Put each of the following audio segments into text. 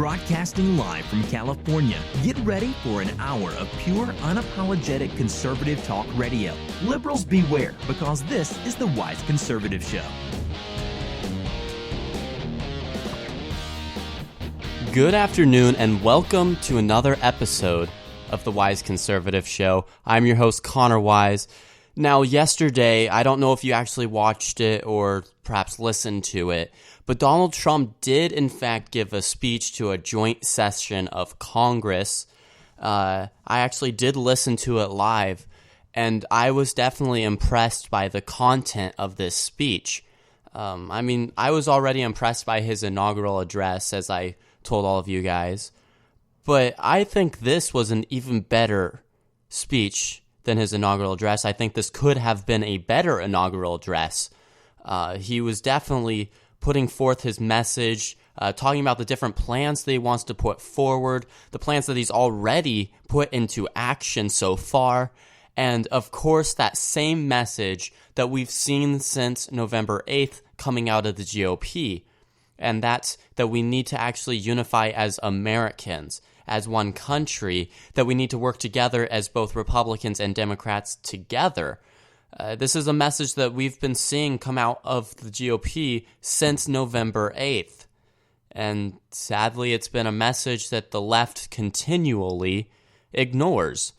Broadcasting live from California, get ready for an hour of pure, unapologetic conservative talk radio. Liberals beware, because this is the Wise Conservative Show. Good afternoon and welcome to another episode of the Wise Conservative Show. I'm your host, Connor Wise. Now, yesterday, I don't know if you actually watched it or perhaps listened to it, but Donald Trump did, in fact, give a speech to a joint session of Congress. I actually did listen to it live, and I was definitely impressed by the content of this speech. I was already impressed by his inaugural address, as I told all of you guys, but I think this was an even better speech than his inaugural address. I think this could have been a better inaugural address. He was definitely putting forth his message, talking about the different plans that he wants to put forward, the plans that he's already put into action so far, and of course that same message that we've seen since November 8th coming out of the GOP, and that's that we need to actually unify as Americans, as one country, that we need to work together as both Republicans and Democrats together. This is a message that we've been seeing come out of the GOP since November 8th. And sadly, it's been a message that the left continually ignores.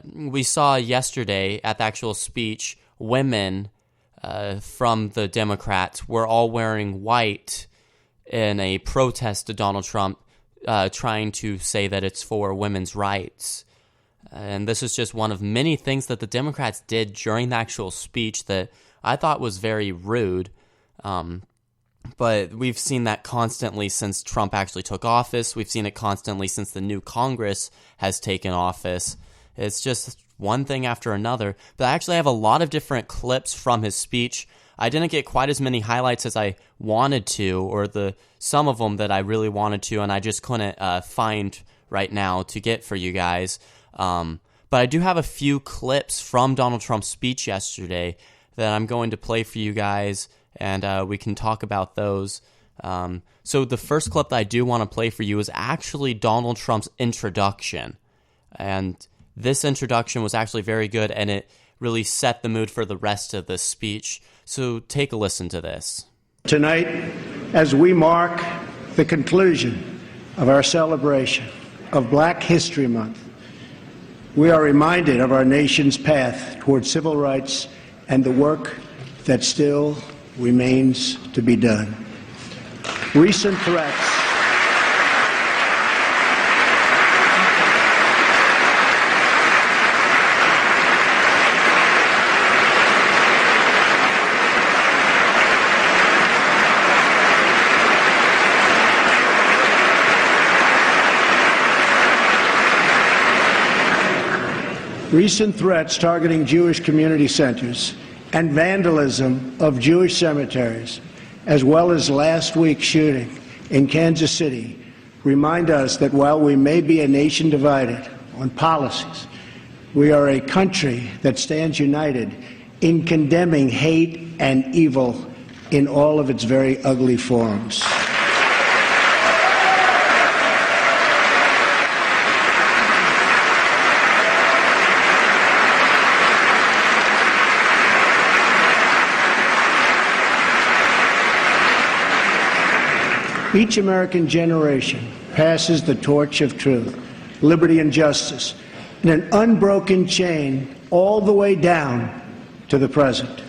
We saw yesterday at the actual speech, women from the Democrats were all wearing white in a protest to Donald Trump, trying to say that it's for women's rights. And this is just one of many things that the Democrats did during the actual speech that I thought was very rude. But we've seen that constantly since Trump actually took office. We've seen it constantly since the new Congress has taken office. It's just one thing after another. But I actually have a lot of different clips from his speech. I didn't get quite as many highlights as I wanted to, or some of them that I really wanted to, and I just couldn't find right now to get for you guys. But I do have a few clips from Donald Trump's speech yesterday that I'm going to play for you guys, and we can talk about those. So the first clip that I do want to play for you is actually Donald Trump's introduction. And this introduction was actually very good, and it really set the mood for the rest of the speech. So take a listen to this. Tonight, as we mark the conclusion of our celebration of Black History Month, we are reminded of our nation's path toward civil rights and the work that still remains to be done. Recent threats targeting Jewish community centers and vandalism of Jewish cemeteries, as well as last week's shooting in Kansas City, remind us that while we may be a nation divided on policies, we are a country that stands united in condemning hate and evil in all of its very ugly forms. Each American generation passes the torch of truth, liberty, and justice in an unbroken chain all the way down to the present.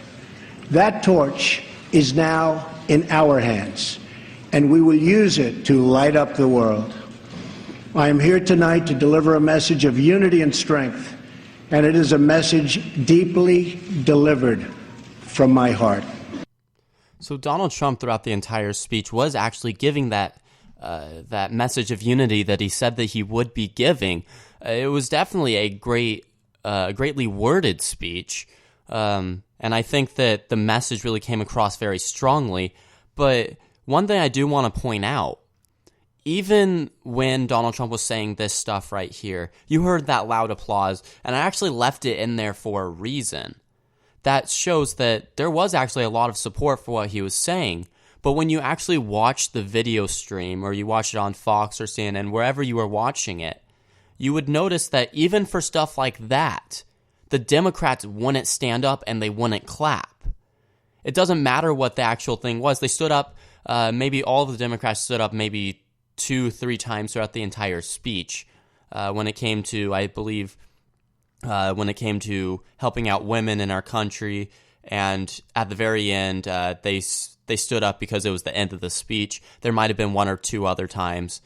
That torch is now in our hands, and we will use it to light up the world. I am here tonight to deliver a message of unity and strength, and it is a message deeply delivered from my heart. So Donald Trump, throughout the entire speech, was actually giving that message of unity that he said that he would be giving. It was definitely a greatly worded speech, and I think that the message really came across very strongly. But one thing I do want to point out, even when Donald Trump was saying this stuff right here, you heard that loud applause, and I actually left it in there for a reason. That shows that there was actually a lot of support for what he was saying. But when you actually watch the video stream, or you watch it on Fox or CNN, wherever you were watching it, you would notice that even for stuff like that, the Democrats wouldn't stand up and they wouldn't clap. It doesn't matter what the actual thing was. They stood up, maybe all of the Democrats stood up maybe 2-3 times throughout the entire speech when it came to, I believe, when it came to helping out women in our country. And at the very end, they stood up because it was the end of the speech. There might have been 1 or 2 other times.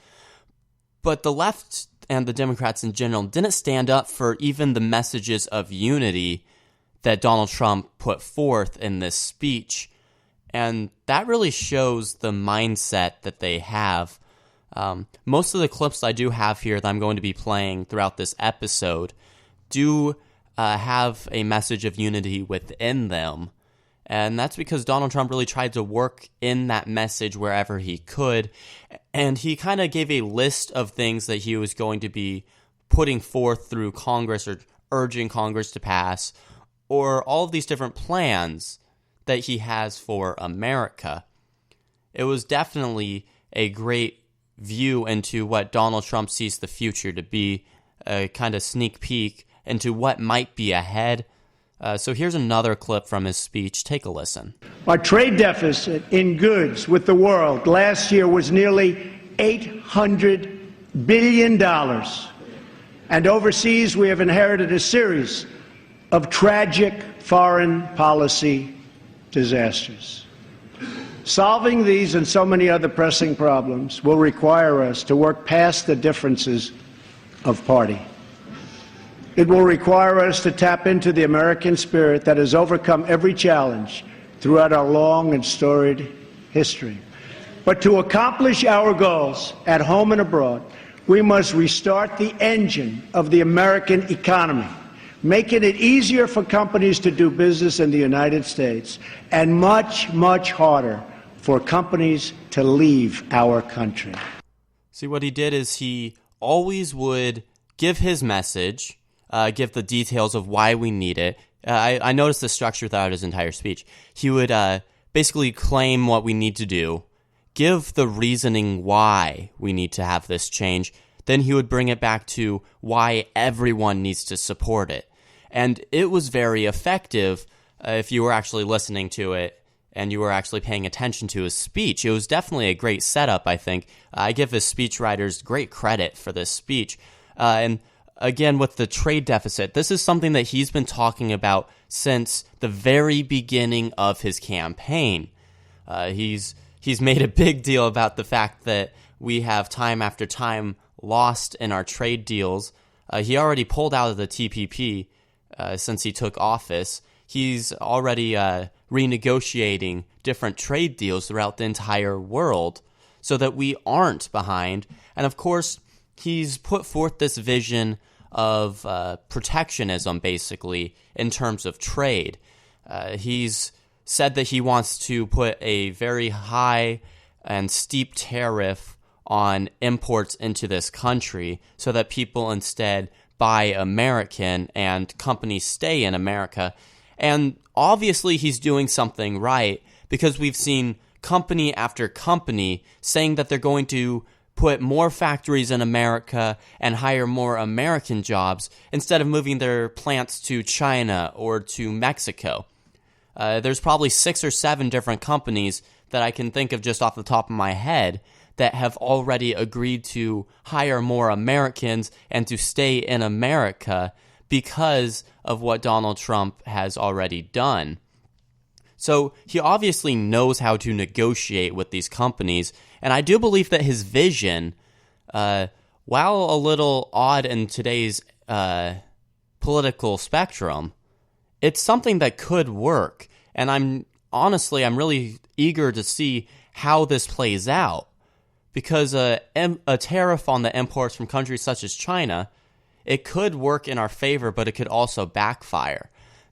But the left and the Democrats in general didn't stand up for even the messages of unity that Donald Trump put forth in this speech. And that really shows the mindset that they have. Most of the clips I do have here that I'm going to be playing throughout this episode do have a message of unity within them. And that's because Donald Trump really tried to work in that message wherever he could. And he kind of gave a list of things that he was going to be putting forth through Congress or urging Congress to pass, or all of these different plans that he has for America. It was definitely a great view into what Donald Trump sees the future to be, a kind of sneak peek into what might be ahead. So here's another clip from his speech. Take a listen. Our trade deficit in goods with the world last year was nearly $800 billion. And overseas, we have inherited a series of tragic foreign policy disasters. Solving these and so many other pressing problems will require us to work past the differences of party. It will require us to tap into the American spirit that has overcome every challenge throughout our long and storied history. But to accomplish our goals at home and abroad, we must restart the engine of the American economy, making it easier for companies to do business in the United States and much, much harder for companies to leave our country. See, what he did is he always would give his message, give the details of why we need it. I noticed the structure throughout his entire speech. He would basically claim what we need to do, give the reasoning why we need to have this change, then he would bring it back to why everyone needs to support it. And it was very effective if you were actually listening to it and you were actually paying attention to his speech. It was definitely a great setup, I think. I give his speechwriters great credit for this speech. And again, with the trade deficit, this is something that he's been talking about since the very beginning of his campaign. He's made a big deal about the fact that we have time after time lost in our trade deals. He already pulled out of the TPP since he took office. He's already renegotiating different trade deals throughout the entire world so that we aren't behind. And of course, he's put forth this vision of protectionism, basically, in terms of trade. He's said that he wants to put a very high and steep tariff on imports into this country so that people instead buy American and companies stay in America. And obviously he's doing something right, because we've seen company after company saying that they're going to put more factories in America and hire more American jobs instead of moving their plants to China or to Mexico. There's probably 6 or 7 different companies that I can think of just off the top of my head that have already agreed to hire more Americans and to stay in America because of what Donald Trump has already done. So he obviously knows how to negotiate with these companies, and I do believe that his vision, while a little odd in today's political spectrum, it's something that could work. And I'm really eager to see how this plays out, because a tariff on the imports from countries such as China, it could work in our favor, but it could also backfire.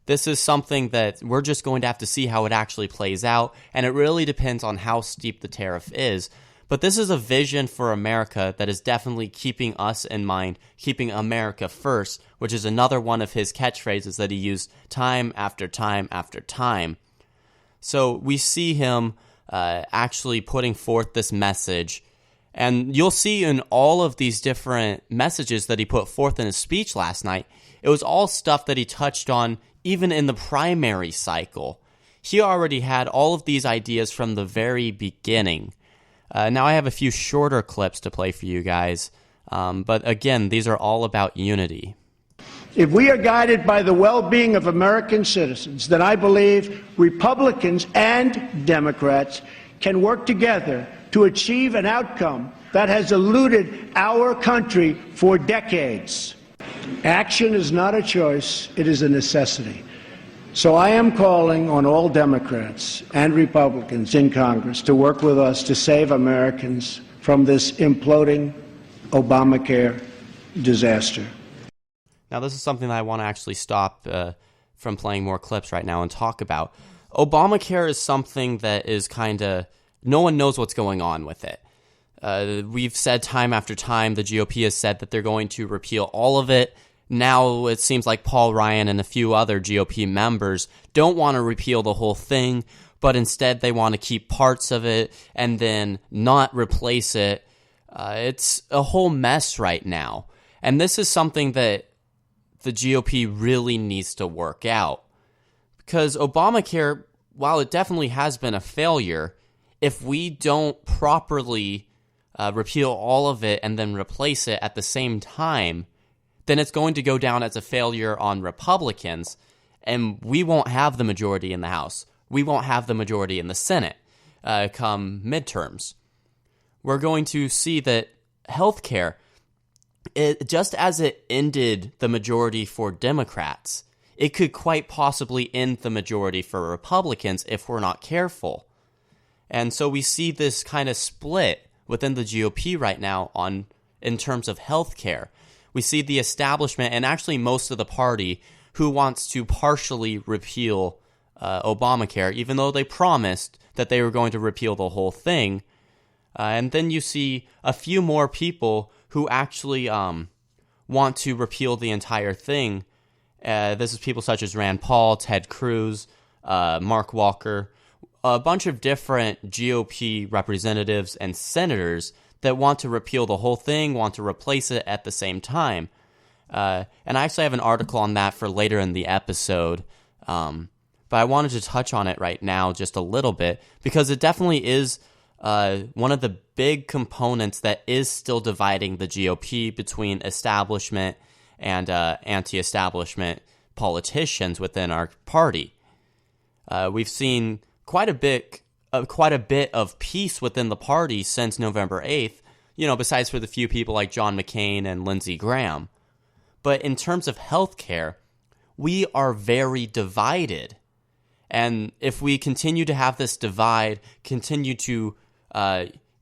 This is something that we're just going to have to see how it actually plays out, and it really depends on how steep the tariff is. But this is a vision for America that is definitely keeping us in mind, keeping America first, which is another one of his catchphrases that he used time after time after time. So we see him actually putting forth this message. And you'll see in all of these different messages that he put forth in his speech last night, it was all stuff that he touched on even in the primary cycle. He already had all of these ideas from the very beginning. Now I have a few shorter clips to play for you guys, but again, these are all about unity. If we are guided by the well-being of American citizens, then I believe Republicans and Democrats can work together to achieve an outcome that has eluded our country for decades. Action is not a choice, it is a necessity. So I am calling on all Democrats and Republicans in Congress to work with us to save Americans from this imploding Obamacare disaster. Now, this is something that I want to actually stop from playing more clips right now and talk about. Obamacare is something that is kind of, no one knows what's going on with it. We've said time after time, the GOP has said that they're going to repeal all of it. Now it seems like Paul Ryan and a few other GOP members don't want to repeal the whole thing, but instead they want to keep parts of it and then not replace it. It's a whole mess right now. And this is something that the GOP really needs to work out. Because Obamacare, while it definitely has been a failure, if we don't properly repeal all of it and then replace it at the same time, then it's going to go down as a failure on Republicans, and we won't have the majority in the House. We won't have the majority in the Senate come midterms. We're going to see that healthcare, just as it ended the majority for Democrats, it could quite possibly end the majority for Republicans if we're not careful. And so we see this kind of split within the GOP right now in terms of healthcare. We see the establishment and actually most of the party who wants to partially repeal Obamacare, even though they promised that they were going to repeal the whole thing. And then you see a few more people who actually want to repeal the entire thing. This is people such as Rand Paul, Ted Cruz, Mark Walker, a bunch of different GOP representatives and senators that want to repeal the whole thing, want to replace it at the same time. And I actually have an article on that for later in the episode, but I wanted to touch on it right now just a little bit, because it definitely is one of the big components that is still dividing the GOP between establishment and anti-establishment politicians within our party. We've seen quite a bit of peace within the party since November 8th, besides for the few people like John McCain and Lindsey Graham. But in terms of healthcare, we are very divided. And if we continue to have this divide, continue to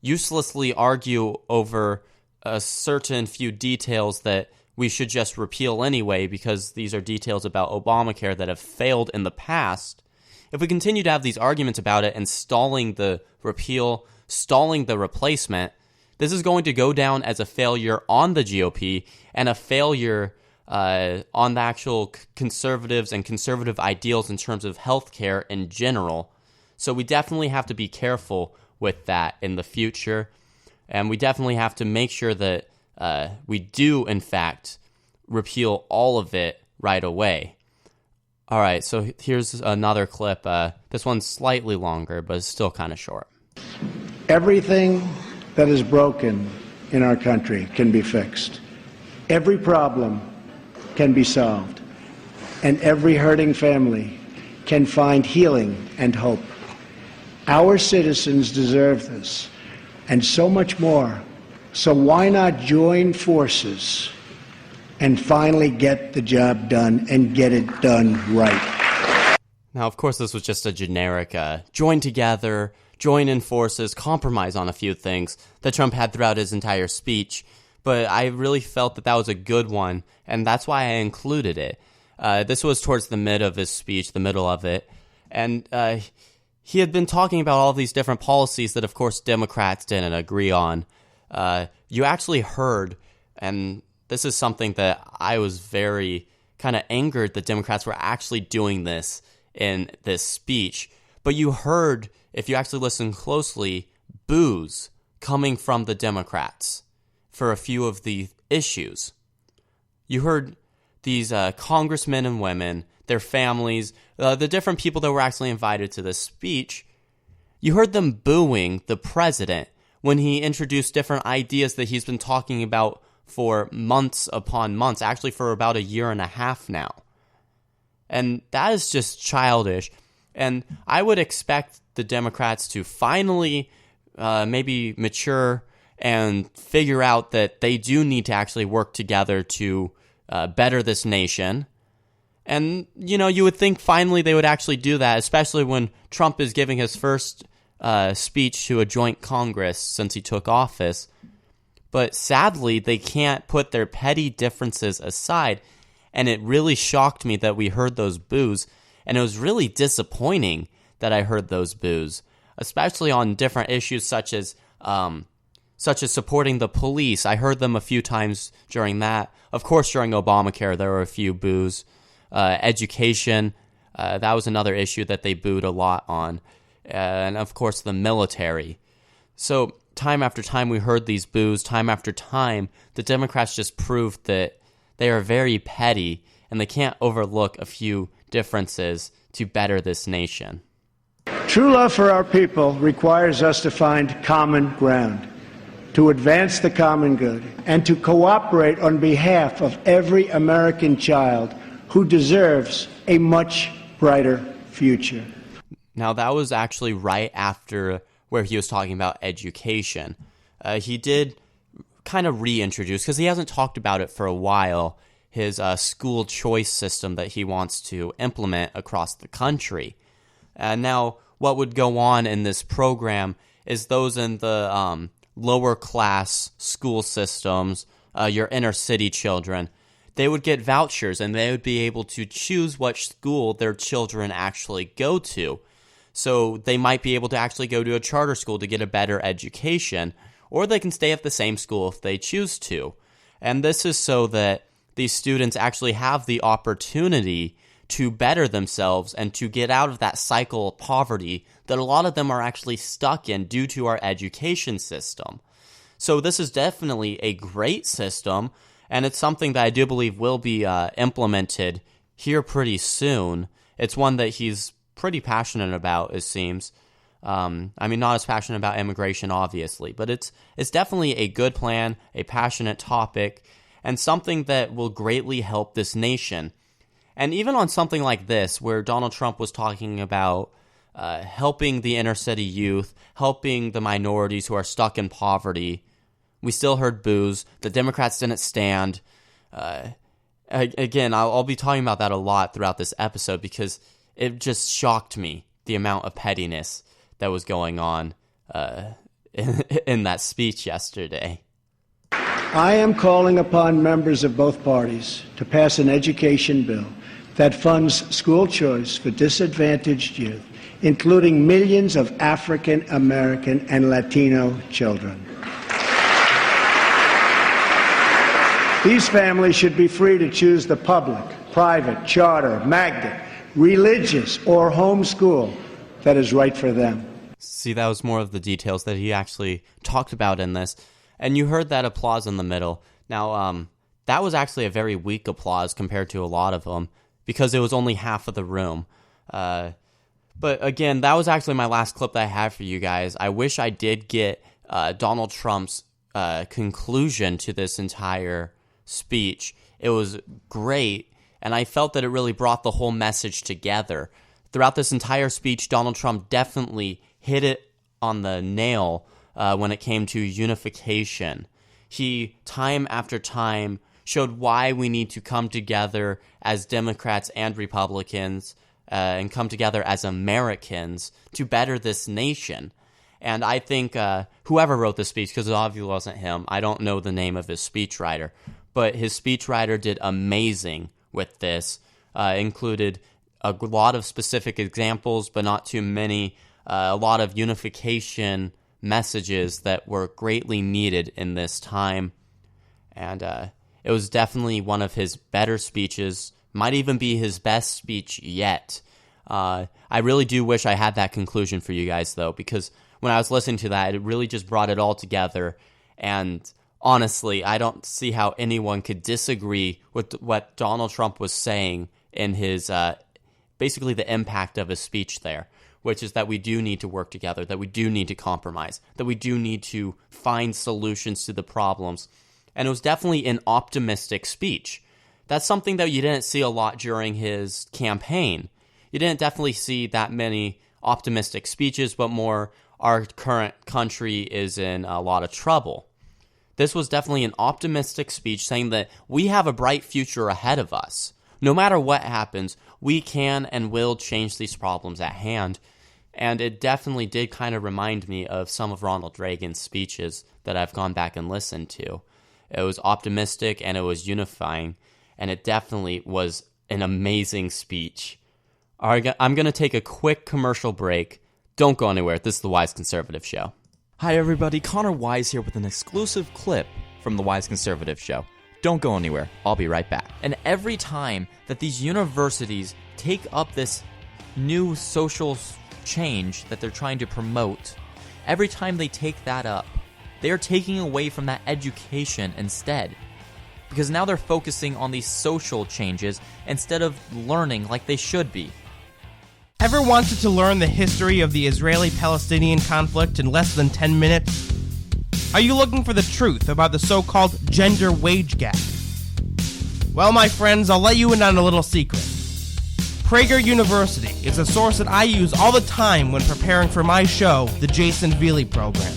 uselessly argue over a certain few details that we should just repeal anyway because these are details about Obamacare that have failed in the past, if we continue to have these arguments about it and stalling the repeal, stalling the replacement, this is going to go down as a failure on the GOP and a failure on the actual conservatives and conservative ideals in terms of healthcare in general. So we definitely have to be careful with that in the future. And we definitely have to make sure that we do, in fact, repeal all of it right away. All right, so here's another clip. This one's slightly longer, but it's still kind of short. Everything that is broken in our country can be fixed. Every problem can be solved. And every hurting family can find healing and hope. Our citizens deserve this, and so much more. So why not join forces and finally get the job done and get it done right? Now, of course, this was just a generic join together, join in forces, compromise on a few things that Trump had throughout his entire speech. But I really felt that was a good one, and that's why I included it. This was towards the mid of his speech, the middle of it. And he had been talking about all of these different policies that, of course, Democrats didn't agree on. You actually heard, and this is something that I was very kind of angered that Democrats were actually doing this in this speech. But you heard if you actually listen closely, boos coming from the Democrats for a few of the issues. You heard these congressmen and women, their families, the different people that were actually invited to this speech. You heard them booing the president when he introduced different ideas that he's been talking about for months upon months, actually for about a year and a half now. And that is just childish. And I would expect the Democrats to finally maybe mature and figure out that they do need to actually work together to better this nation. And, you would think finally they would actually do that, especially when Trump is giving his first speech to a joint Congress since he took office. But sadly, they can't put their petty differences aside. And it really shocked me that we heard those boos. And it was really disappointing that I heard those boos, especially on different issues such as supporting the police. I heard them a few times during that. Of course, during Obamacare, there were a few boos. Education, that was another issue that they booed a lot on. And of course, the military. So time after time, we heard these boos. Time after time, the Democrats just proved that they are very petty and they can't overlook a few differences to better this nation. True love for our people requires us to find common ground, to advance the common good, and to cooperate on behalf of every American child who deserves a much brighter future. Now, that was actually right after where he was talking about education. He did kind of reintroduce, because he hasn't talked about it for a while, his school choice system that he wants to implement across the country. Now, what would go on in this program is those in the lower class school systems, your inner city children, they would get vouchers and they would be able to choose which school their children actually go to. So they might be able to actually go to a charter school to get a better education, or they can stay at the same school if they choose to. And this is so that these students actually have the opportunity to better themselves and to get out of that cycle of poverty that a lot of them are actually stuck in due to our education system. So this is definitely a great system, and it's something that I do believe will be implemented here pretty soon. It's one that he's pretty passionate about, it seems. Not as passionate about immigration, obviously, but it's definitely a good plan, a passionate topic, and something that will greatly help this nation. And even on something like this, where Donald Trump was talking about helping the inner city youth, helping the minorities who are stuck in poverty, we still heard boos. The Democrats didn't stand. Again, I'll be talking about that a lot throughout this episode because it just shocked me, the amount of pettiness that was going on in that speech yesterday. I am calling upon members of both parties to pass an education bill that funds school choice for disadvantaged youth, including millions of African American and Latino children. These families should be free to choose the public, private, charter, magnet, religious, or home school that is right for them. See, that was more of the details that he actually talked about in this. And you heard that applause in the middle. Now, that was actually a very weak applause compared to a lot of them because it was only half of the room. But again, that was actually my last clip that I have for you guys. I wish I did get Donald Trump's conclusion to this entire speech. It was great, and I felt that it really brought the whole message together. Throughout this entire speech, Donald Trump definitely hit it on the nail when it came to unification. He, time after time, showed why we need to come together as Democrats and Republicans and come together as Americans to better this nation. And I think whoever wrote this speech, because it obviously wasn't him, I don't know the name of his speechwriter, but his speechwriter did amazing with this, included a lot of specific examples, but not too many, a lot of unification messages that were greatly needed in this time. And it was definitely one of his better speeches, might even be his best speech yet. I really do wish I had that conclusion for you guys, though, because when I was listening to that, it really just brought it all together. And honestly, I don't see how anyone could disagree with what Donald Trump was saying in his, basically the impact of his speech there, which is that we do need to work together, that we do need to compromise, that we do need to find solutions to the problems. And it was definitely an optimistic speech. That's something that you didn't see a lot during his campaign. You didn't definitely see that many optimistic speeches, but more, our current country is in a lot of trouble. This was definitely an optimistic speech saying that we have a bright future ahead of us. No matter what happens, we can and will change these problems at hand. And it definitely did kind of remind me of some of Ronald Reagan's speeches that I've gone back and listened to. It was optimistic and it was unifying, and it definitely was an amazing speech. I'm going to take a quick commercial break. Don't go anywhere. This is the Wise Conservative Show. Hi everybody, Connor Wise here with an exclusive clip from the Wise Conservative Show. Don't go anywhere. I'll be right back. And every time that these universities take up this new social change that they're trying to promote, every time they take that up, they are taking away from that education instead. Because now they're focusing on these social changes instead of learning like they should be. Ever wanted to learn the history of the Israeli-Palestinian conflict in less than 10 minutes? Are you looking for the truth about the so-called gender wage gap? Well, my friends, I'll let you in on a little secret. Prager University is a source that I use all the time when preparing for my show, The Jason Veely Program.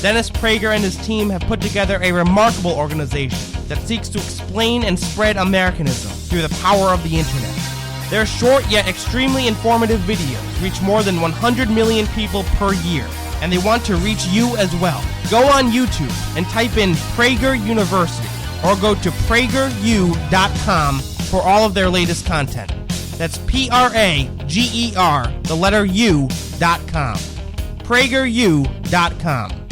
Dennis Prager and his team have put together a remarkable organization that seeks to explain and spread Americanism through the power of the internet. Their short yet extremely informative videos reach more than 100 million people per year, and they want to reach you as well. Go on YouTube and type in Prager University, or go to prageru.com for all of their latest content. That's Prager, the letter U.com. prageru.com.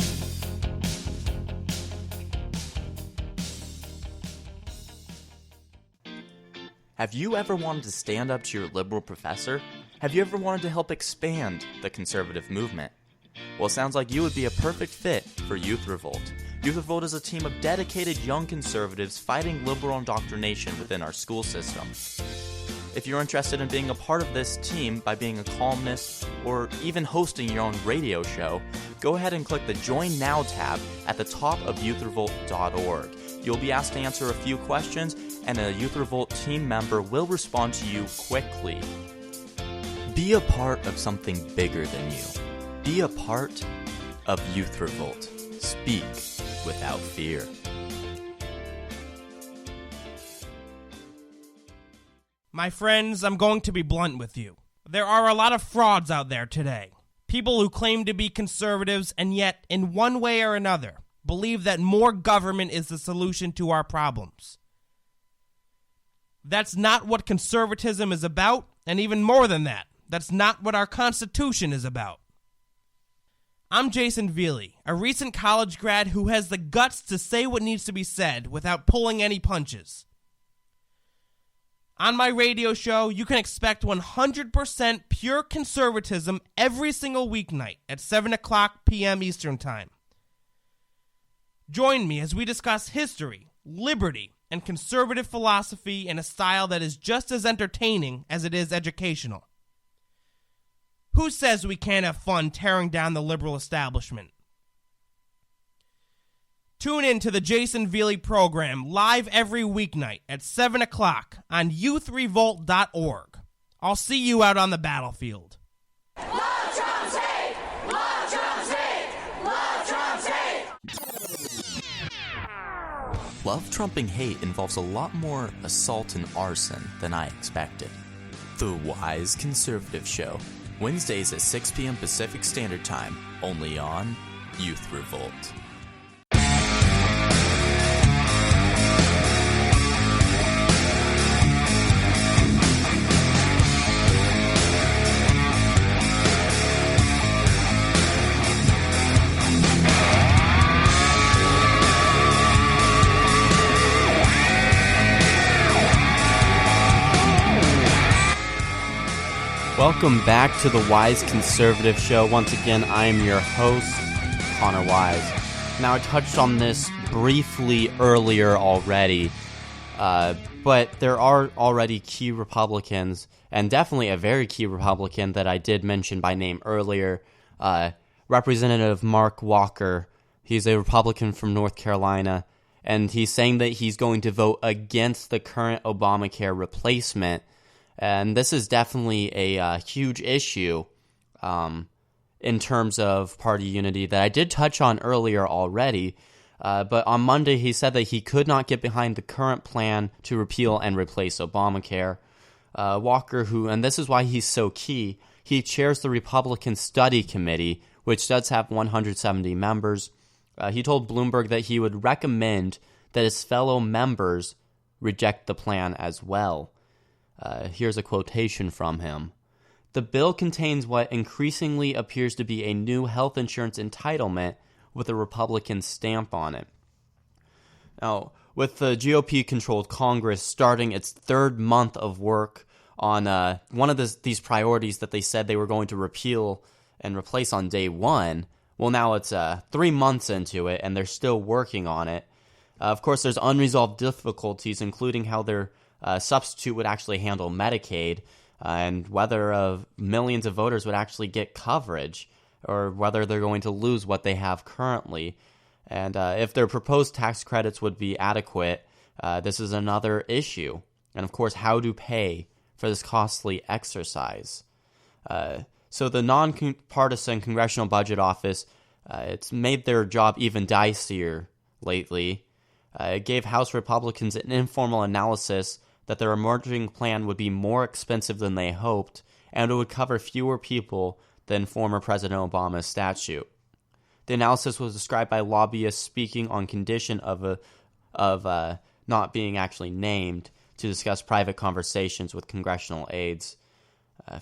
Have you ever wanted to stand up to your liberal professor? Have you ever wanted to help expand the conservative movement? Well, it sounds like you would be a perfect fit for Youth Revolt. Youth Revolt is a team of dedicated young conservatives fighting liberal indoctrination within our school system. If you're interested in being a part of this team by being a columnist or even hosting your own radio show, go ahead and click the Join Now tab at the top of youthrevolt.org. You'll be asked to answer a few questions, and a Youth Revolt team member will respond to you quickly. Be a part of something bigger than you. Be a part of Youth Revolt. Speak without fear. My friends, I'm going to be blunt with you. There are a lot of frauds out there today. People who claim to be conservatives and yet, in one way or another, believe that more government is the solution to our problems. That's not what conservatism is about, and even more than that, that's not what our Constitution is about. I'm Jason Veely, a recent college grad who has the guts to say what needs to be said without pulling any punches. On my radio show, you can expect 100% pure conservatism every single weeknight at 7 o'clock p.m. Eastern Time. Join me as we discuss history, liberty, and conservative philosophy in a style that is just as entertaining as it is educational. Who says we can't have fun tearing down the liberal establishment? Tune in to the Jason Veely Program live every weeknight at 7 o'clock on youthrevolt.org. I'll see you out on the battlefield. Love Trump's hate! Love Trump's hate! Love Trump's hate! Love trumping hate involves a lot more assault and arson than I expected. The Wise Conservative Show, Wednesdays at 6 p.m. Pacific Standard Time, only on Youth Revolt. Welcome back to the Wise Conservative Show. Once again, I am your host, Connor Wise. Now, I touched on this briefly earlier already, but there are already key Republicans, and definitely a very key Republican that I did mention by name earlier, Representative Mark Walker. He's a Republican from North Carolina, and he's saying that he's going to vote against the current Obamacare replacement. And this is definitely a huge issue in terms of party unity that I did touch on earlier already. But on Monday, he said that he could not get behind the current plan to repeal and replace Obamacare. Walker, and this is why he's so key, he chairs the Republican Study Committee, which does have 170 members. He told Bloomberg that he would recommend that his fellow members reject the plan as well. Here's a quotation from him. "The bill contains what increasingly appears to be a new health insurance entitlement with a Republican stamp on it." Now, with the GOP-controlled Congress starting its third month of work on one of these priorities that they said they were going to repeal and replace on day one, well, now it's 3 months into it, and they're still working on it. Of course, there's unresolved difficulties, including how their substitute would actually handle Medicaid, and whether millions of voters would actually get coverage, or whether they're going to lose what they have currently. And if their proposed tax credits would be adequate, this is another issue. And of course, how to pay for this costly exercise. So the nonpartisan Congressional Budget Office, it's made their job even dicier lately. It gave House Republicans an informal analysis that their emerging plan would be more expensive than they hoped, and it would cover fewer people than former President Obama's statute. The analysis was described by lobbyists speaking on condition of not being actually named to discuss private conversations with congressional aides.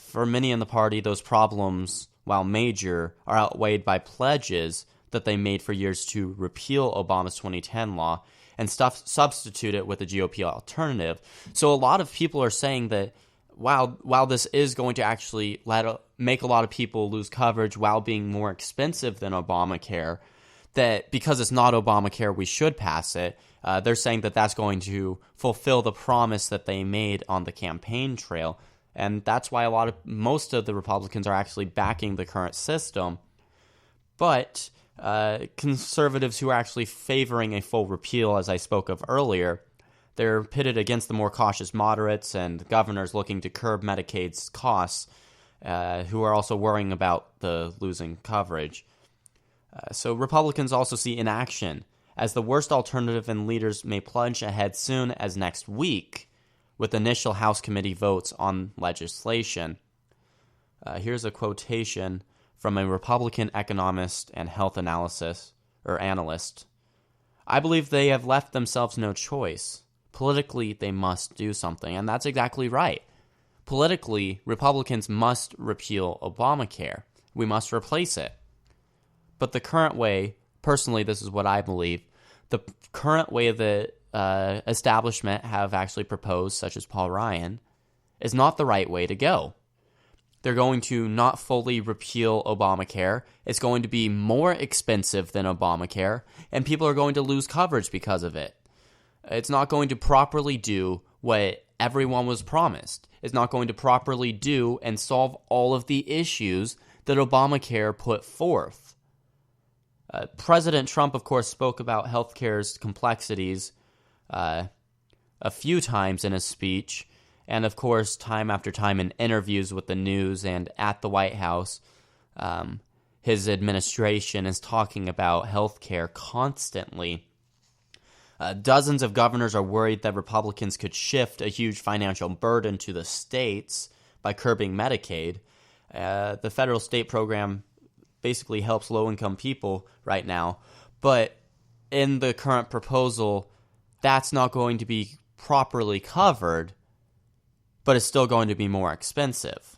For many in the party, those problems, while major, are outweighed by pledges that they made for years to repeal Obama's 2010 law and substitute it with a GOP alternative. So a lot of people are saying that while this is going to actually make a lot of people lose coverage while being more expensive than Obamacare, that because it's not Obamacare, we should pass it. They're saying that that's going to fulfill the promise that they made on the campaign trail. And that's why most of the Republicans are actually backing the current system. But conservatives who are actually favoring a full repeal, as I spoke of earlier, they're pitted against the more cautious moderates and governors looking to curb Medicaid's costs, who are also worrying about the losing coverage. So Republicans also see inaction as the worst alternative, and leaders may plunge ahead soon as next week with initial House committee votes on legislation. Here's a quotation from a Republican economist and health analyst. "I believe they have left themselves no choice. Politically, they must do something." And that's exactly right. Politically, Republicans must repeal Obamacare. We must replace it. But the current way, personally, this is what I believe, the current way that establishment have actually proposed, such as Paul Ryan, is not the right way to go. They're going to not fully repeal Obamacare. It's going to be more expensive than Obamacare, and people are going to lose coverage because of it. It's not going to properly do what everyone was promised. It's not going to properly do and solve all of the issues that Obamacare put forth. President Trump, of course, spoke about healthcare's complexities a few times in his speech, and of course, time after time in interviews with the news and at the White House. His administration is talking about healthcare constantly. Dozens of governors are worried that Republicans could shift a huge financial burden to the states by curbing Medicaid. The federal state program basically helps low-income people right now, but in the current proposal, that's not going to be properly covered, but it's still going to be more expensive.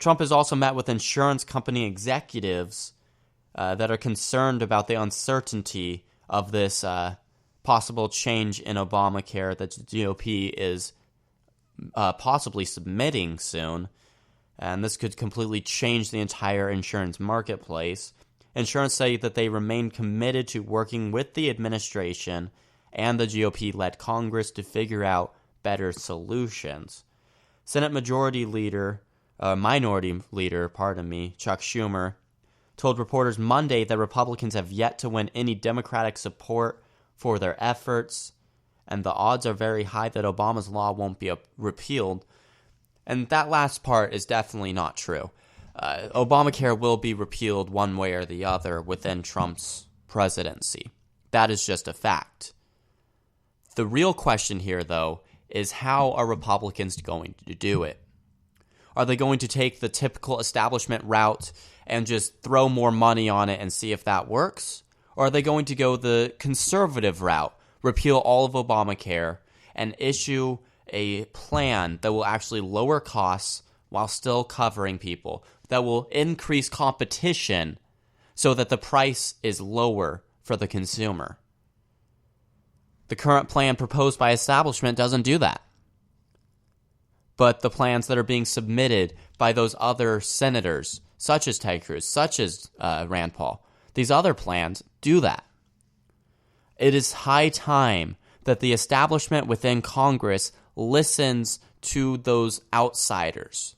Trump has also met with insurance company executives that are concerned about the uncertainty of this possible change in Obamacare that the GOP is possibly submitting soon. and this could completely change the entire insurance marketplace. Insurance say that they remain committed to working with the administration and the GOP-led Congress to figure out better solutions. Senate Minority Leader Chuck Schumer, told reporters Monday that Republicans have yet to win any Democratic support for their efforts, and the odds are very high that Obama's law won't be repealed. And that last part is definitely not true. Obamacare will be repealed one way or the other within Trump's presidency. That is just a fact. The real question here, though, is how are Republicans going to do it? Are they going to take the typical establishment route and just throw more money on it and see if that works? Or are they going to go the conservative route, repeal all of Obamacare, and issue a plan that will actually lower costs while still covering people, that will increase competition so that the price is lower for the consumer? The current plan proposed by establishment doesn't do that. But the plans that are being submitted by those other senators, such as Ted Cruz, such as Rand Paul, these other plans do that. It is high time that the establishment within Congress listens to those outsiders.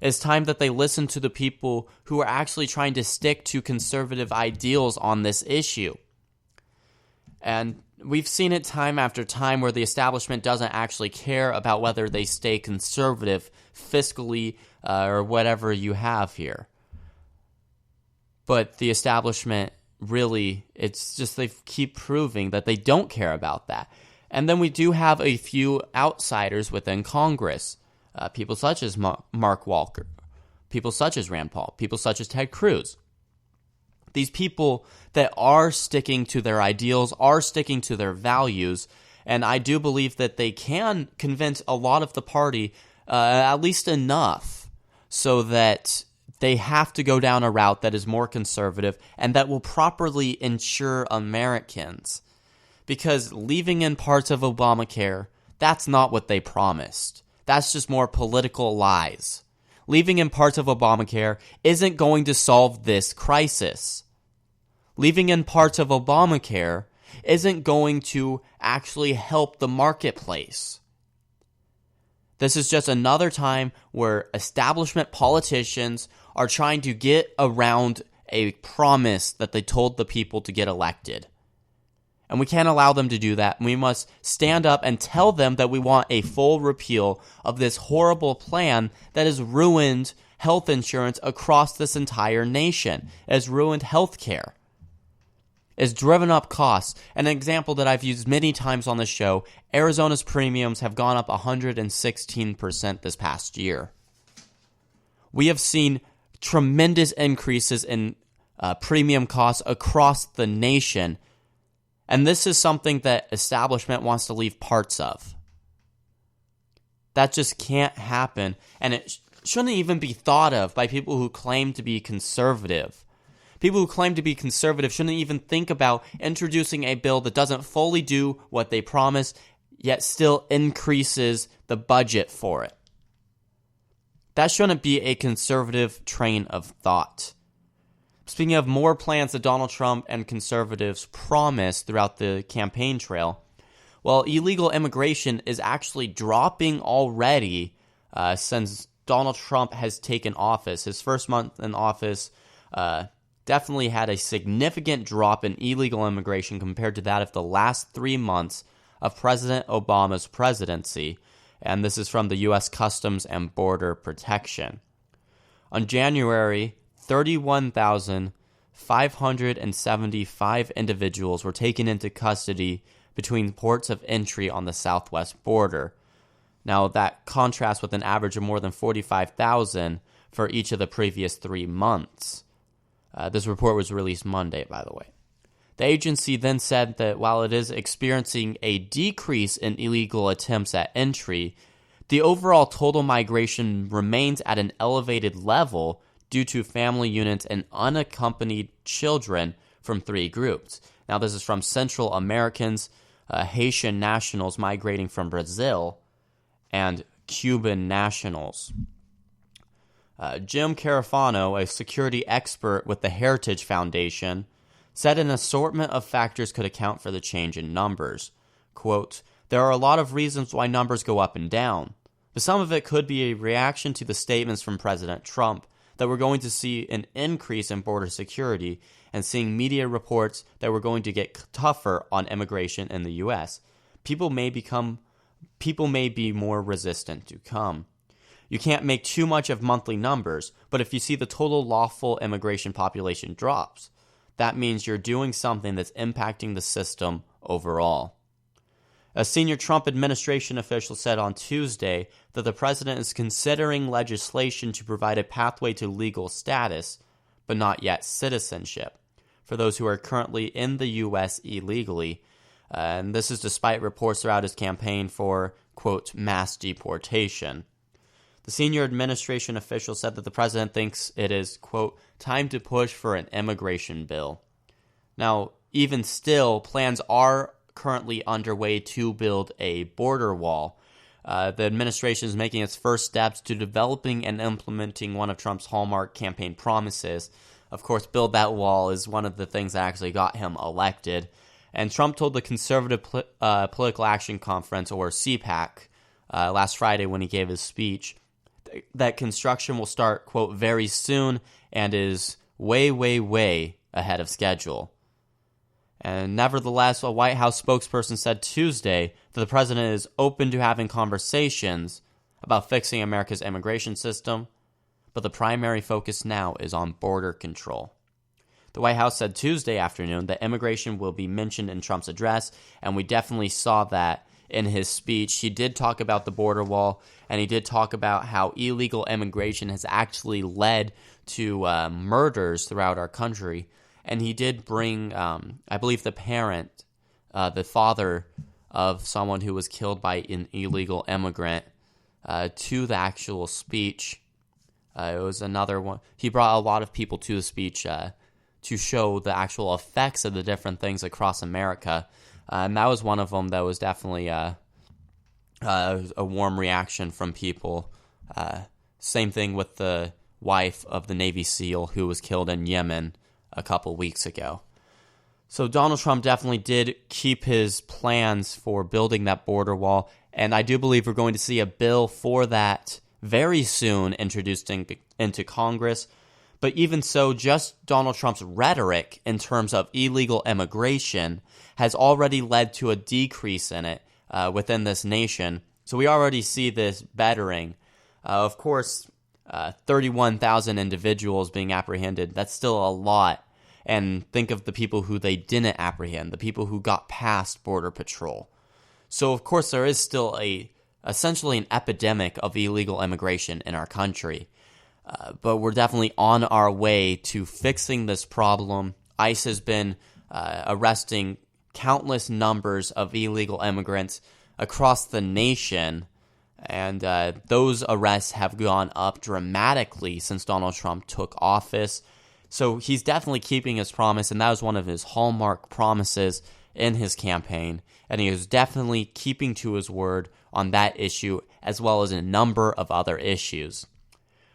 It's time that they listen to the people who are actually trying to stick to conservative ideals on this issue. And we've seen it time after time where the establishment doesn't actually care about whether they stay conservative fiscally or whatever you have here. But the establishment really, it's just they keep proving that they don't care about that. And then we do have a few outsiders within Congress, people such as Mark Walker, people such as Rand Paul, people such as Ted Cruz. These people that are sticking to their ideals, are sticking to their values, and I do believe that they can convince a lot of the party, at least enough, so that they have to go down a route that is more conservative and that will properly insure Americans. Because leaving in parts of Obamacare, that's not what they promised. That's just more political lies. Leaving in parts of Obamacare isn't going to solve this crisis. Leaving in parts of Obamacare isn't going to actually help the marketplace. This is just another time where establishment politicians are trying to get around a promise that they told the people to get elected. And we can't allow them to do that. We must stand up and tell them that we want a full repeal of this horrible plan that has ruined health insurance across this entire nation. It has ruined health care. It's driven up costs. An example that I've used many times on the show, Arizona's premiums have gone up 116% this past year. We have seen tremendous increases in premium costs across the nation. And this is something that establishment wants to leave parts of. That just can't happen. And it shouldn't even be thought of by people who claim to be conservative. People who claim to be conservative shouldn't even think about introducing a bill that doesn't fully do what they promise, yet still increases the budget for it. That shouldn't be a conservative train of thought. Speaking of more plans that Donald Trump and conservatives promised throughout the campaign trail, well, illegal immigration is actually dropping already since Donald Trump has taken office. His first month in office definitely had a significant drop in illegal immigration compared to that of the last 3 months of President Obama's presidency, and this is from the U.S. Customs and Border Protection. On January, 31,575 individuals were taken into custody between ports of entry on the southwest border. Now, that contrasts with an average of more than 45,000 for each of the previous 3 months. This report was released Monday, by the way. The agency then said that while it is experiencing a decrease in illegal attempts at entry, the overall total migration remains at an elevated level due to family units and unaccompanied children from 3 groups. Now, this is from Central Americans, Haitian nationals migrating from Brazil, and Cuban nationals. Jim Carafano, a security expert with the Heritage Foundation, said an assortment of factors could account for the change in numbers. Quote, "There are a lot of reasons why numbers go up and down, but some of it could be a reaction to the statements from President Trump that we're going to see an increase in border security and seeing media reports that we're going to get tougher on immigration in the U.S. People may be more resistant to come. You can't make too much of monthly numbers, but if you see the total lawful immigration population drops, that means you're doing something that's impacting the system overall." A senior Trump administration official said on Tuesday that the president is considering legislation to provide a pathway to legal status, but not yet citizenship, for those who are currently in the U.S. illegally. And this is despite reports throughout his campaign for, quote, mass deportation. The senior administration official said that the president thinks it is, quote, time to push for an immigration bill. Now, even still, plans are currently underway to build a border wall. The administration is making its first steps to developing and implementing one of Trump's hallmark campaign promises. Of course, build that wall is one of the things that actually got him elected. And Trump told the Conservative Political Action Conference, or CPAC, last Friday when he gave his speech, that construction will start, quote, very soon and is way, way, way ahead of schedule. And nevertheless, a White House spokesperson said Tuesday that the president is open to having conversations about fixing America's immigration system, but the primary focus now is on border control. The White House said Tuesday afternoon that immigration will be mentioned in Trump's address, and we definitely saw that in his speech. He did talk about the border wall, and he did talk about how illegal immigration has actually led to murders throughout our country. And he did bring, I believe, the parent, the father of someone who was killed by an illegal immigrant to the actual speech. It was another one. He brought a lot of people to the speech to show the actual effects of the different things across America. And that was one of them that was definitely a warm reaction from people. Same thing with the wife of the Navy SEAL who was killed in Yemen a couple weeks ago. So Donald Trump definitely did keep his plans for building that border wall, and I do believe we're going to see a bill for that very soon introduced into Congress. But even so, just Donald Trump's rhetoric in terms of illegal immigration has already led to a decrease in it within this nation. So we already see this bettering. Of course, 31,000 individuals being apprehended, that's still a lot. And think of the people who they didn't apprehend, the people who got past Border Patrol. So, of course, there is still essentially an epidemic of illegal immigration in our country. But we're definitely on our way to fixing this problem. ICE has been arresting countless numbers of illegal immigrants across the nation. And those arrests have gone up dramatically since Donald Trump took office. So he's definitely keeping his promise, and that was one of his hallmark promises in his campaign. And he is definitely keeping to his word on that issue, as well as a number of other issues.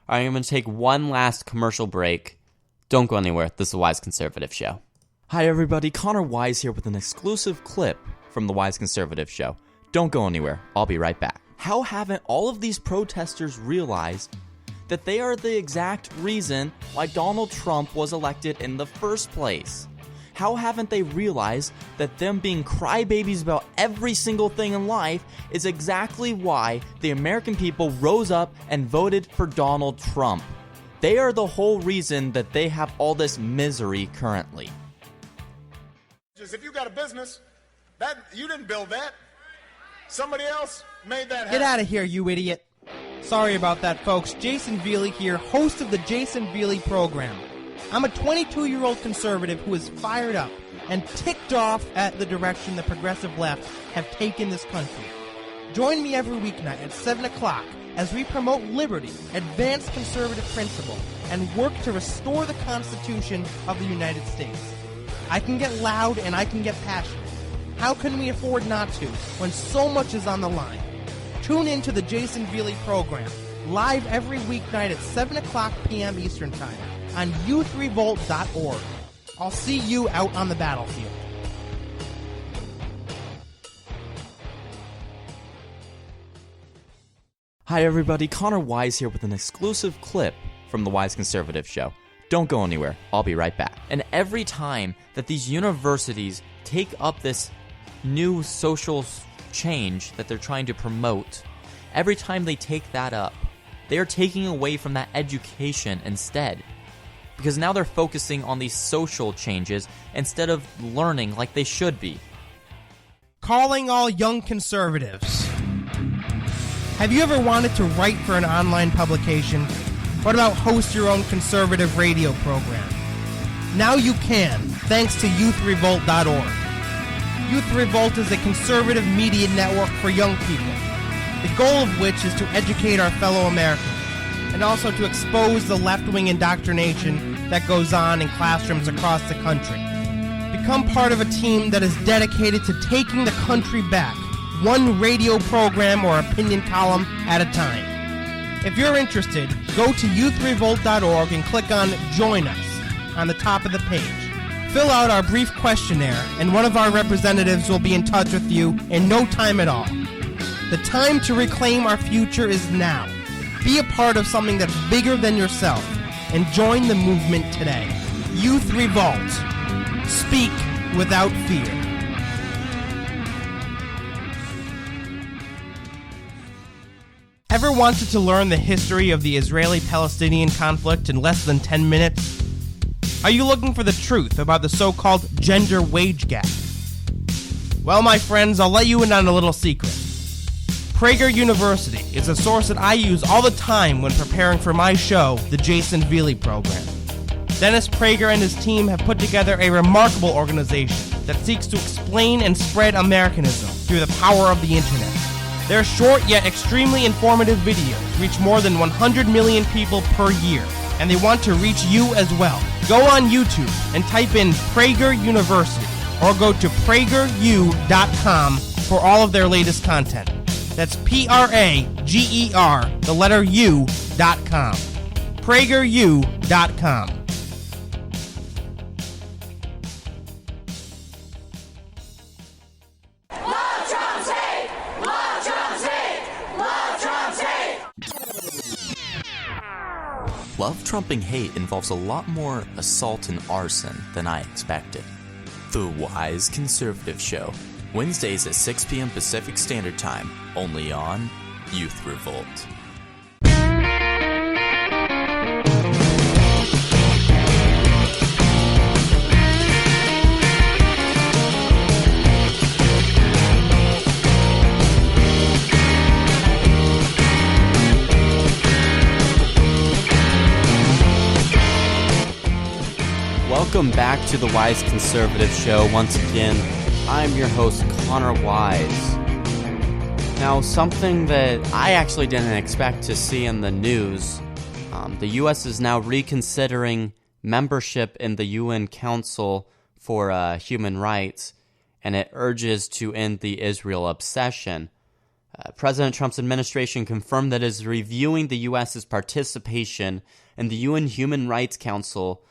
All right, I'm going to take one last commercial break. Don't go anywhere. This is the Wise Conservative Show. Hi, everybody. Connor Wise here with an exclusive clip from the Wise Conservative Show. Don't go anywhere. I'll be right back. How haven't all of these protesters realized that they are the exact reason why Donald Trump was elected in the first place? How haven't they realized that them being crybabies about every single thing in life is exactly why the American people rose up and voted for Donald Trump? They are the whole reason that they have all this misery currently. If you got a business, that you didn't build that. Somebody else made that happen. Get out of here, you idiot. Sorry about that, folks. Jason Veely here, host of the Jason Veely program. I'm a 22-year-old conservative who is fired up and ticked off at the direction the progressive left have taken this country. Join me every weeknight at 7 o'clock as we promote liberty, advance conservative principle, and work to restore the Constitution of the United States. I can get loud and I can get passionate. How can we afford not to when so much is on the line? Tune in to the Jason Veely program live every weeknight at 7 o'clock p.m. Eastern Time on youthrevolt.org. I'll see you out on the battlefield. Hi everybody, Connor Wise here with an exclusive clip from the Wise Conservative Show. Don't go anywhere, I'll be right back. And every time that these universities take up this new social change that they're trying to promote, every time they take that up, they are taking away from that education instead. Because now they're focusing on these social changes instead of learning like they should be. Calling all young conservatives. Have you ever wanted to write for an online publication? What about host your own conservative radio program? Now you can, thanks to youthrevolt.org. Youth Revolt is a conservative media network for young people, the goal of which is to educate our fellow Americans, and also to expose the left-wing indoctrination that goes on in classrooms across the country. Become part of a team that is dedicated to taking the country back, one radio program or opinion column at a time. If you're interested, go to youthrevolt.org and click on Join Us on the top of the page. Fill out our brief questionnaire, and one of our representatives will be in touch with you in no time at all. The time to reclaim our future is now. Be a part of something that's bigger than yourself, and join the movement today. Youth Revolt. Speak without fear. Ever wanted to learn the history of the Israeli-Palestinian conflict in less than 10 minutes? Are you looking for the truth about the so-called gender wage gap? Well, my friends, I'll let you in on a little secret. Prager University is a source that I use all the time when preparing for my show, The Jason Veely Program. Dennis Prager and his team have put together a remarkable organization that seeks to explain and spread Americanism through the power of the internet. Their short yet extremely informative videos reach more than 100 million people per year, and they want to reach you as well. Go on YouTube and type in Prager University, or go to prageru.com for all of their latest content. That's Prager, the letter U.com. prageru.com. Love Trump's hate! Love Trump's hate! Love Trump's hate! Love trumping hate involves a lot more assault and arson than I expected. The Wise Conservative Show, Wednesdays at 6 p.m. Pacific Standard Time, only on Youth Revolt. Welcome back to the Wise Conservative Show. Once again, I'm your host, Connor Wise. Now, something that I actually didn't expect to see in the news, the U.S. is now reconsidering membership in the UN Council for Human Rights, and it urges to end the Israel obsession. President Trump's administration confirmed that it is reviewing the U.S.'s participation in the UN Human Rights Council.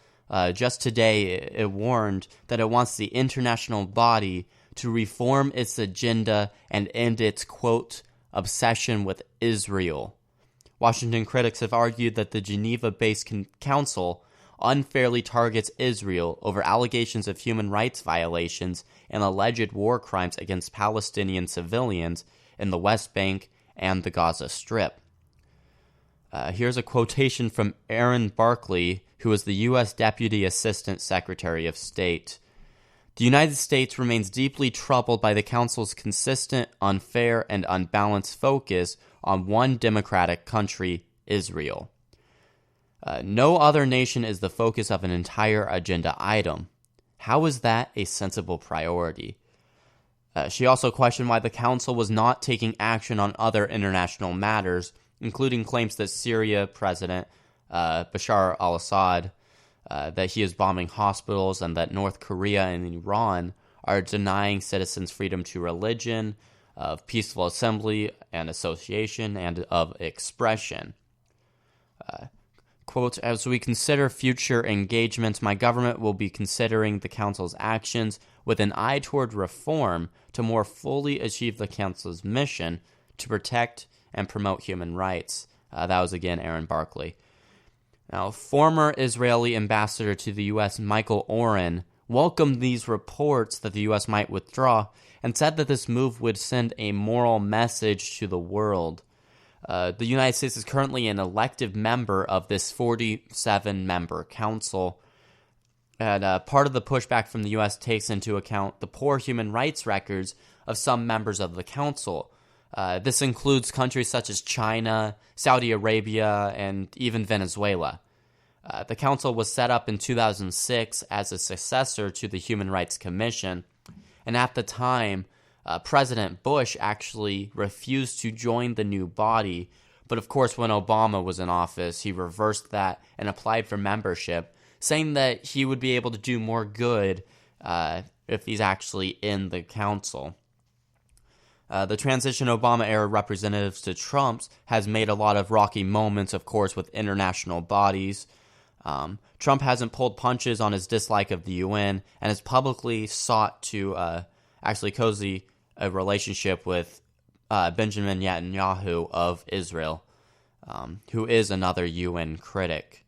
Just today, it warned that it wants the international body to reform its agenda and end its, quote, obsession with Israel. Washington critics have argued that the Geneva-based council unfairly targets Israel over allegations of human rights violations and alleged war crimes against Palestinian civilians in the West Bank and the Gaza Strip. Here's a quotation from Aaron Barkley, who is the U.S. Deputy Assistant Secretary of State. The United States remains deeply troubled by the Council's consistent, unfair, and unbalanced focus on one democratic country, Israel. No other nation is the focus of an entire agenda item. How is that a sensible priority? She also questioned why the Council was not taking action on other international matters, including claims that Syria President Bashar al-Assad, that he is bombing hospitals, and that North Korea and Iran are denying citizens freedom to religion, of peaceful assembly and association, and of expression. Quote, as we consider future engagements, my government will be considering the Council's actions with an eye toward reform to more fully achieve the Council's mission to protect and promote human rights. That was, again, Aaron Barkley. Now, former Israeli ambassador to the U.S., Michael Oren, welcomed these reports that the U.S. might withdraw and said that this move would send a moral message to the world. The United States is currently an elective member of this 47-member council, and part of the pushback from the U.S. takes into account the poor human rights records of some members of the council. This includes countries such as China, Saudi Arabia, and even Venezuela. The council was set up in 2006 as a successor to the Human Rights Commission, and at the time, President Bush actually refused to join the new body, but of course when Obama was in office, he reversed that and applied for membership, saying that he would be able to do more good if he's actually in the council. The transition Obama-era representatives to Trump's has made a lot of rocky moments, of course, with international bodies. Trump hasn't pulled punches on his dislike of the UN and has publicly sought to actually cozy a relationship with Benjamin Netanyahu of Israel, who is another UN critic.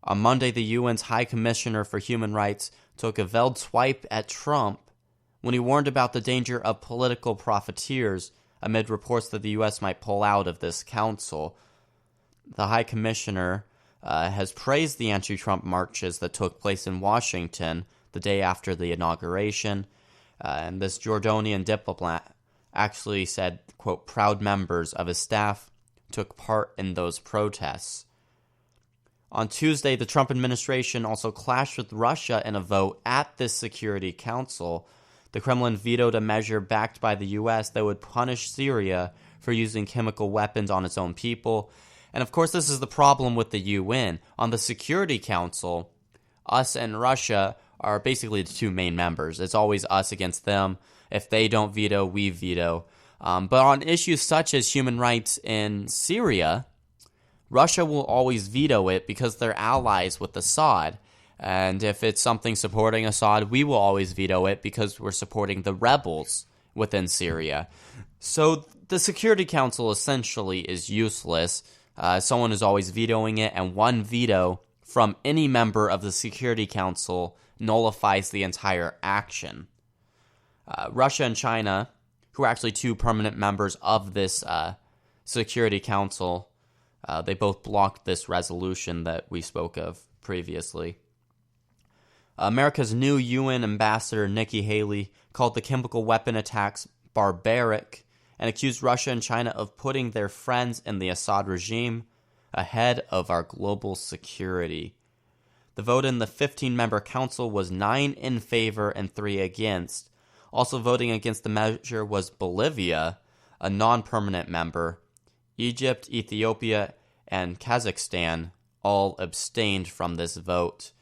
On Monday, the UN's High Commissioner for Human Rights took a veiled swipe at Trump when he warned about the danger of political profiteers amid reports that the U.S. might pull out of this council. The High Commissioner has praised the anti-Trump marches that took place in Washington the day after the inauguration, and this Jordanian diplomat actually said, quote, proud members of his staff took part in those protests. On Tuesday, the Trump administration also clashed with Russia in a vote at this Security Council. The Kremlin vetoed a measure backed by the U.S. that would punish Syria for using chemical weapons on its own people. And of course, this is the problem with the UN. On the Security Council, us and Russia are basically the two main members. It's always us against them. If they don't veto, we veto. But on issues such as human rights in Syria, Russia will always veto it because they're allies with Assad. And if it's something supporting Assad, we will always veto it because we're supporting the rebels within Syria. So the Security Council essentially is useless. Someone is always vetoing it, and one veto from any member of the Security Council nullifies the entire action. Russia and China, who are actually two permanent members of this Security Council, they both blocked this resolution that we spoke of previously. America's new UN ambassador, Nikki Haley, called the chemical weapon attacks barbaric and accused Russia and China of putting their friends in the Assad regime ahead of our global security. The vote in the 15-member council was 9 in favor and 3 against. Also voting against the measure was Bolivia, a non-permanent member. Egypt, Ethiopia, and Kazakhstan all abstained from this vote.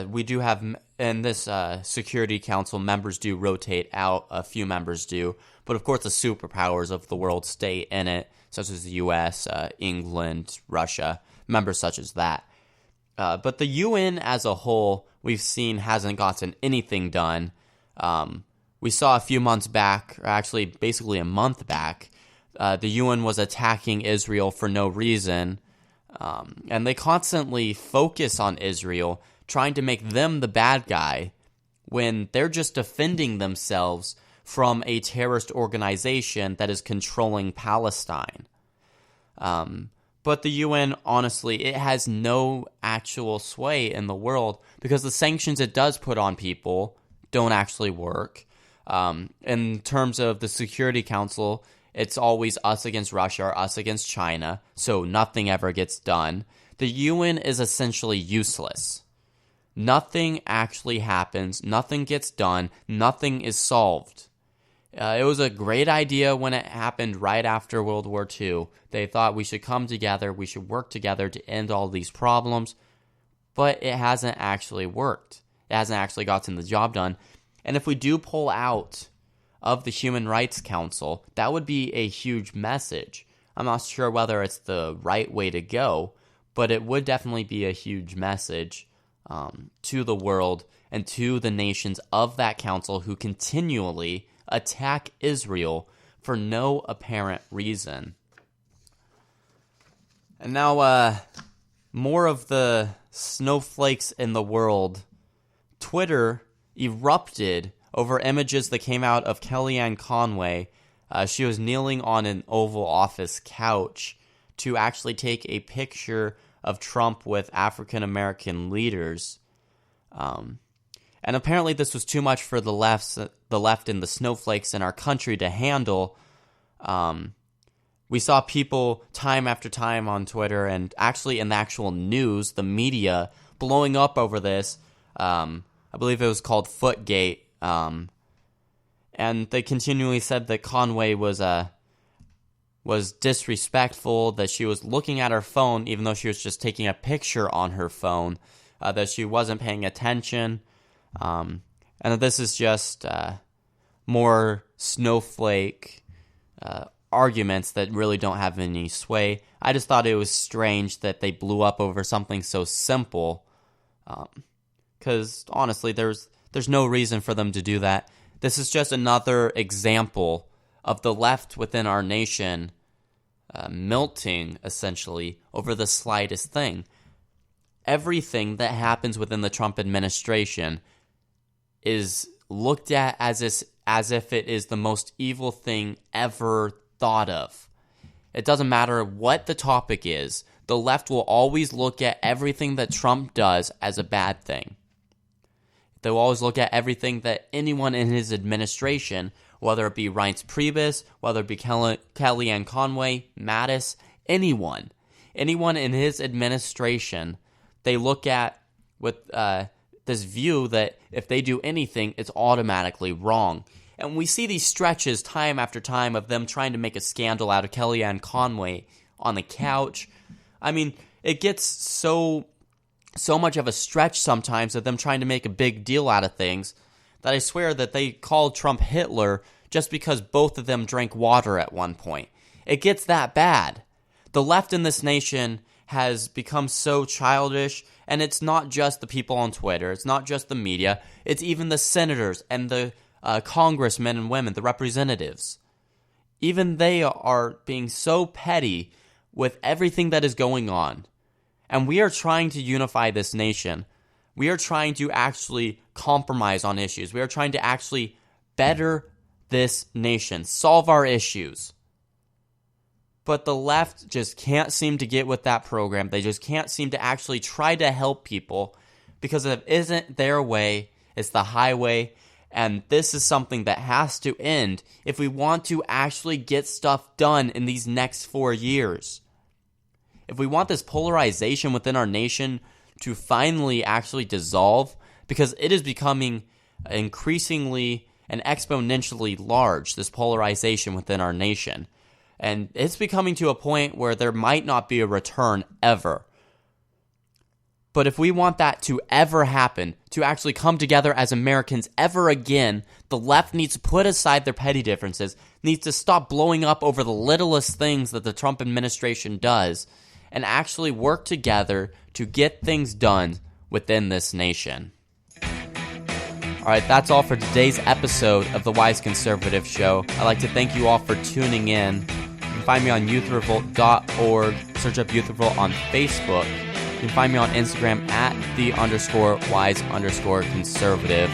We do have, in this Security Council, members do rotate out, a few members do, but of course the superpowers of the world stay in it, such as the US, England, Russia, members such as that. But the UN as a whole, we've seen, hasn't gotten anything done. We saw a few months back, or actually basically a month back, the UN was attacking Israel for no reason, and they constantly focus on Israel, trying to make them the bad guy when they're just defending themselves from a terrorist organization that is controlling Palestine. But the UN, honestly, it has no actual sway in the world because the sanctions it does put on people don't actually work. In terms of the Security Council, it's always us against Russia or us against China, so nothing ever gets done. The UN is essentially useless. Nothing actually happens, nothing gets done, nothing is solved. It was a great idea when it happened right after World War II. They thought we should come together, we should work together to end all these problems, but it hasn't actually worked. It hasn't actually gotten the job done. And if we do pull out of the Human Rights Council, that would be a huge message. I'm not sure whether it's the right way to go, but it would definitely be a huge message to the world and to the nations of that council who continually attack Israel for no apparent reason. And now, more of the snowflakes in the world. Twitter erupted over images that came out of Kellyanne Conway. She was kneeling on an Oval Office couch to actually take a picture of Trump with African American leaders. And apparently this was too much for the left and the snowflakes in our country to handle. We saw people time after time on Twitter and actually in the actual news, the media, blowing up over this. I believe it was called Footgate. And they continually said that Conway was disrespectful, that she was looking at her phone even though she was just taking a picture on her phone, that she wasn't paying attention. And that this is just more snowflake arguments that really don't have any sway. I just thought it was strange that they blew up over something so simple. Because honestly, there's no reason for them to do that. This is just another example of the left within our nation melting, essentially, over the slightest thing. Everything that happens within the Trump administration is looked at as if it is the most evil thing ever thought of. It doesn't matter what the topic is. The left will always look at everything that Trump does as a bad thing. They'll always look at everything that anyone in his administration, whether it be Reince Priebus, whether it be Kellyanne Conway, Mattis, anyone in his administration, they look at with this view that if they do anything, it's automatically wrong. And we see these stretches time after time of them trying to make a scandal out of Kellyanne Conway on the couch. I mean, it gets so much of a stretch sometimes of them trying to make a big deal out of things that I swear that they called Trump Hitler just because both of them drank water at one point. It gets that bad. The left in this nation has become so childish, and it's not just the people on Twitter, it's not just the media, it's even the senators and the congressmen and women, the representatives. Even they are being so petty with everything that is going on. And we are trying to unify this nation. We are trying to actually compromise on issues. We are trying to actually better this nation, solve our issues. But the left just can't seem to get with that program. They just can't seem to actually try to help people because it isn't their way, it's the highway. And this is something that has to end if we want to actually get stuff done in these next 4 years. If we want this polarization within our nation to finally actually dissolve, because it is becoming increasingly and exponentially large, this polarization within our nation. And it's becoming to a point where there might not be a return ever. But if we want that to ever happen, to actually come together as Americans ever again, the left needs to put aside their petty differences, needs to stop blowing up over the littlest things that the Trump administration does, and actually work together to get things done within this nation. Alright, that's all for today's episode of The Wise Conservative Show. I'd like to thank you all for tuning in. You can find me on youthrevolt.org, search up Youth Revolt on Facebook. You can find me on Instagram at @the_wise_conservative.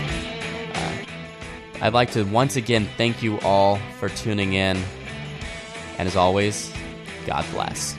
I'd like to once again thank you all for tuning in. And as always, God bless.